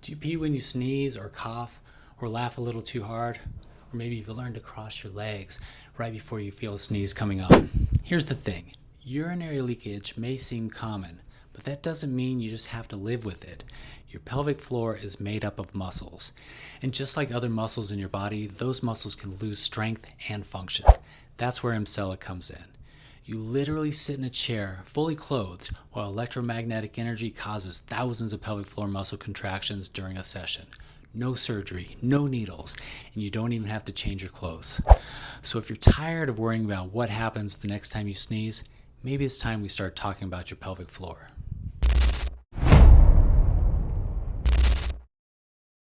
Do you pee when you sneeze or cough or laugh a little too hard? Or maybe you've learned to cross your legs right before you feel a sneeze coming on. Here's the thing. Urinary leakage may seem common, but that doesn't mean you just have to live with it. Your pelvic floor is made up of muscles. And just like other muscles in your body, those muscles can lose strength and function. That's where Emsella comes in. You literally sit in a chair, fully clothed, while electromagnetic energy causes thousands of pelvic floor muscle contractions during a session. No surgery, no needles, and you don't even have to change your clothes. So if you're tired of worrying about what happens the next time you sneeze, maybe it's time we start talking about your pelvic floor.